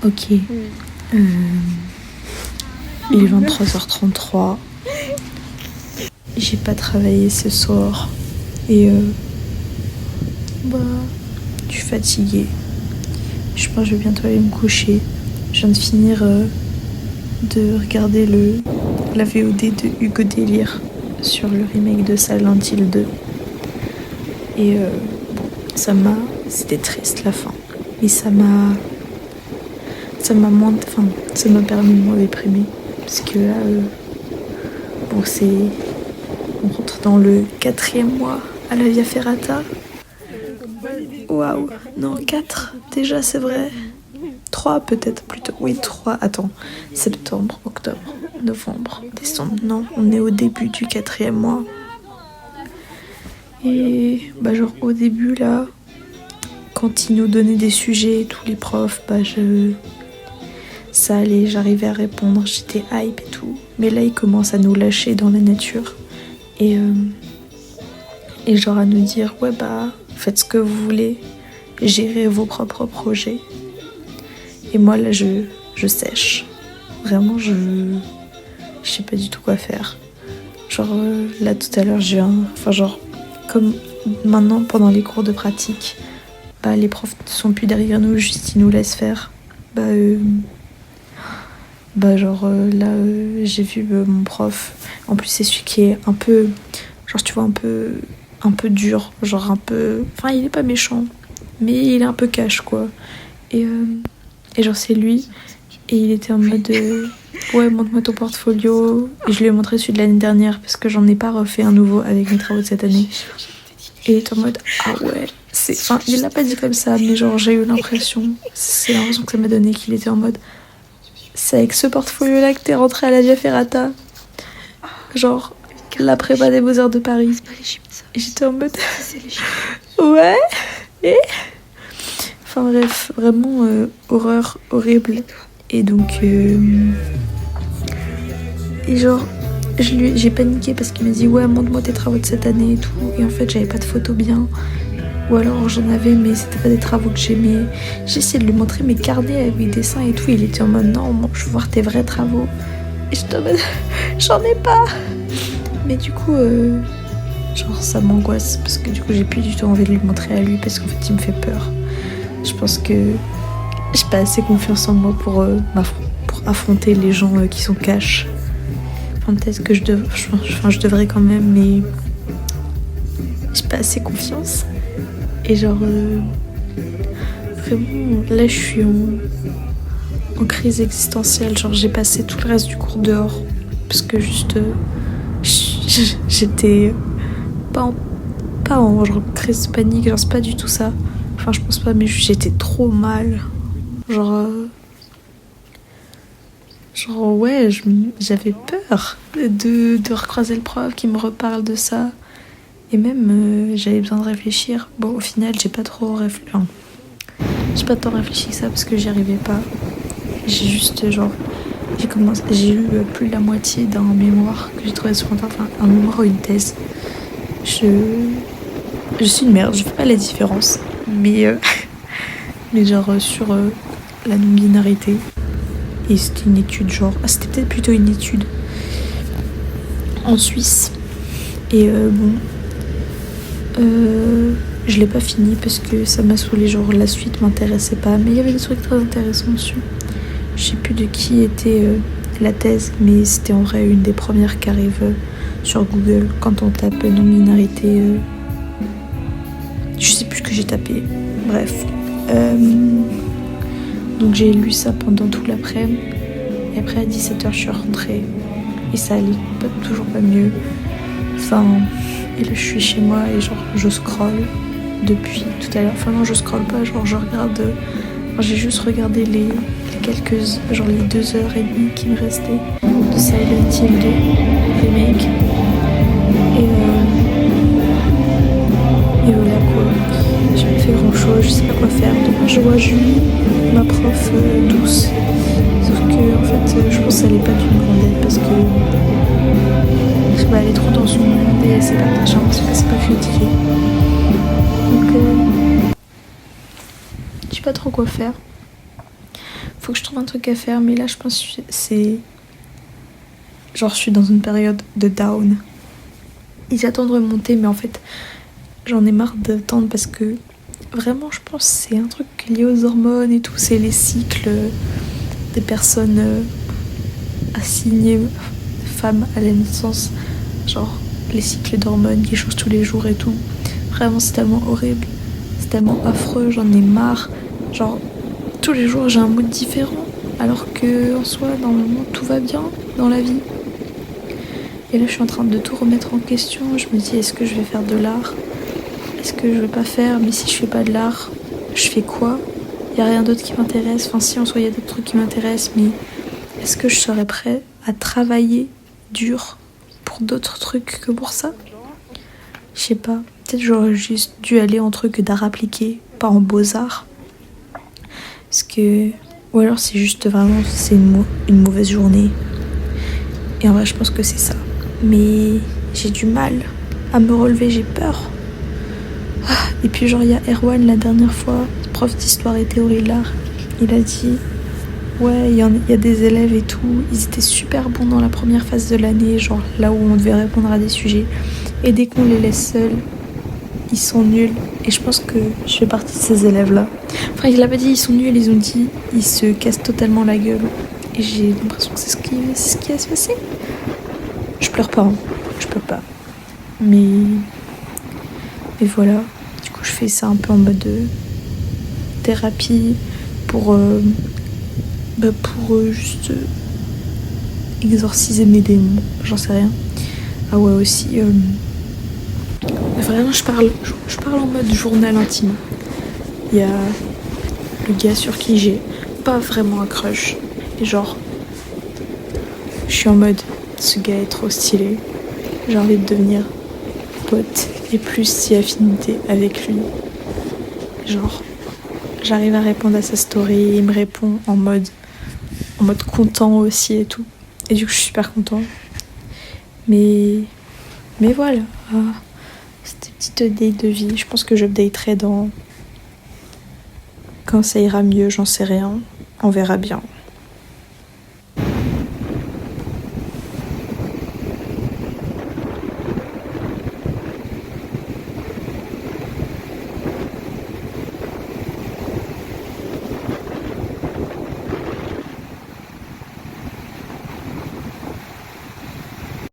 Ok. Il est 23h33. J'ai pas travaillé ce soir. Et je suis fatiguée. Je pense que je vais bientôt aller me coucher. Je viens de finir de regarder la VOD de Hugo Délire sur le remake de Silent Hill 2. Et c'était triste la fin. Mais ça m'a permis de moins déprimer. Parce que là, on rentre dans le 4e mois à la Via Ferrata. Waouh, non, 4, déjà c'est vrai. 3 peut-être plutôt. Oui, 3, attends. Septembre, octobre, novembre, décembre. Non, on est au début du 4e mois. Et genre au début là, quand ils nous donnaient des sujets, tous les profs, ça allait, j'arrivais à répondre, j'étais hype et tout. Mais là, ils commencent à nous lâcher dans la nature. Et genre à nous dire, ouais faites ce que vous voulez, gérez vos propres projets. Et moi là, je sèche. Vraiment, je sais pas du tout quoi faire. Genre là, tout à l'heure, comme maintenant, pendant les cours de pratique, les profs ne sont plus derrière nous, juste ils nous laissent faire. J'ai vu mon prof. En plus, c'est celui qui est un peu, genre tu vois, un peu dur, genre un peu. Enfin, il est pas méchant, mais il est un peu cash quoi. Et genre c'est lui. Et il était en mode ouais, montre-moi ton portfolio. Et je lui ai montré celui de l'année dernière parce que j'en ai pas refait un nouveau avec mes travaux de cette année. Et il était en mode ah ouais. Enfin, il l'a pas dit comme ça, mais genre j'ai eu l'impression. C'est l'impression que ça m'a donné qu'il était en mode. C'est avec ce portfolio-là que t'es rentré à la Via Ferrata. Genre, la prépa des Beaux-Arts de Paris. Et j'étais en mode. Ouais. Et. Enfin bref, vraiment horreur, horrible. Et donc. Et genre, j'ai paniqué parce qu'il m'a dit ouais, montre-moi tes travaux de cette année et tout. Et en fait, j'avais pas de photos bien. Ou alors j'en avais, mais c'était pas des travaux que j'aimais. J'ai essayé de lui montrer mes carnets avec mes dessins et tout. Il était en mode non, je veux voir tes vrais travaux. Et j'étais en mode j'en ai pas. Mais du coup, genre ça m'angoisse parce que du coup j'ai plus du tout envie de lui montrer à lui parce qu'en fait il me fait peur. Je pense que j'ai pas assez confiance en moi pour affronter les gens qui sont cash. Enfin peut-être que je devrais quand même, mais j'ai pas assez confiance. Et genre, vraiment, là je suis en crise existentielle. Genre j'ai passé tout le reste du cours dehors. Parce que juste, j'étais pas en genre crise de panique. Genre c'est pas du tout ça. Enfin je pense pas, mais j'étais trop mal. Genre ouais, j'avais peur de recroiser le prof qui me reparle de ça. Et même, j'avais besoin de réfléchir. Bon, au final, j'ai pas tant réfléchi que ça parce que j'y arrivais pas. J'ai juste, j'ai eu plus de la moitié d'un mémoire que j'ai trouvé sur Internet. Enfin, un mémoire ou une thèse. Je suis une merde, je fais pas la différence. Mais genre, sur la non-binarité. Et c'était une étude, c'était peut-être plutôt une étude en Suisse. Et je l'ai pas fini parce que ça m'a saoulé, genre la suite m'intéressait pas, mais il y avait des trucs très intéressants dessus. Je sais plus de qui était la thèse, mais c'était en vrai une des premières qui arrive sur Google quand on tape non-binarité. Je sais plus ce que j'ai tapé, bref. Donc j'ai lu ça pendant tout l'après-midi, et après à 17h je suis rentrée, et ça allait toujours pas mieux. Enfin, et là je suis chez moi et genre je scrolle depuis tout à l'heure. Enfin non, je scrolle pas, genre je regarde. J'ai juste regardé les 2h30 qui me restaient de Silent Hill 2 remake. Et voilà quoi. J'ai pas fait grand chose, je sais pas quoi faire. Donc je vois Julie, ma prof douce. Sauf que en fait je pense qu'elle est pas d'une grande aide parce que elle est trop dans son monde et c'est pas j'ai l'impression que c'est pas cultivé. Donc je sais pas trop quoi faire. Faut que je trouve un truc à faire, mais là je pense que c'est... Genre je suis dans une période de down. Et j'attends de remonter, mais en fait j'en ai marre d'attendre parce que vraiment je pense que c'est un truc lié aux hormones et tout. C'est les cycles des personnes assignées femmes à la naissance. Genre les cycles d'hormones qui changent tous les jours et tout. Vraiment c'est tellement horrible. C'est tellement affreux, j'en ai marre. Genre tous les jours j'ai un mood différent. Alors que en soi normalement tout va bien dans la vie. Et là je suis en train de tout remettre en question. Je me dis est-ce que je vais faire de l'art? Est-ce que je vais pas faire? Mais si je fais pas de l'art, je fais quoi? Y a rien d'autre qui m'intéresse. Enfin si en soi y a d'autres trucs qui m'intéressent, mais est-ce que je serais prêt à travailler dur pour d'autres trucs que pour ça? Je sais pas. Peut-être j'aurais juste dû aller en truc d'art appliqué, pas en beaux-arts. Parce que... Ou alors c'est juste vraiment c'est une mauvaise journée. Et en vrai je pense que c'est ça. Mais j'ai du mal à me relever, j'ai peur. Et puis genre il y a Erwan la dernière fois, prof d'histoire et théorie de l'art, il a dit ouais il y a des élèves et tout, ils étaient super bons dans la première phase de l'année, genre là où on devait répondre à des sujets, et dès qu'on les laisse seuls, ils sont nuls. Et je pense que je fais partie de ces élèves là. Enfin il a pas dit ils sont nuls, ils ont dit ils se cassent totalement la gueule. Et j'ai l'impression que c'est ce qui va se passer. Je pleure pas, hein. Je pleure pas. Mais voilà. Du coup, je fais ça un peu en mode thérapie pour juste exorciser mes démons. J'en sais rien. Ah ouais, aussi. Vraiment, je parle en mode journal intime. Il y a le gars sur qui j'ai pas vraiment un crush. Et genre, je suis en mode, ce gars est trop stylé. J'ai envie de devenir pote et plus si affinité avec lui. Genre, j'arrive à répondre à sa story et il me répond en mode content aussi et tout. Et du coup, je suis super content. Mais voilà. C'était une petite date de vie. Je pense que j'updaterai quand ça ira mieux, j'en sais rien. On verra bien.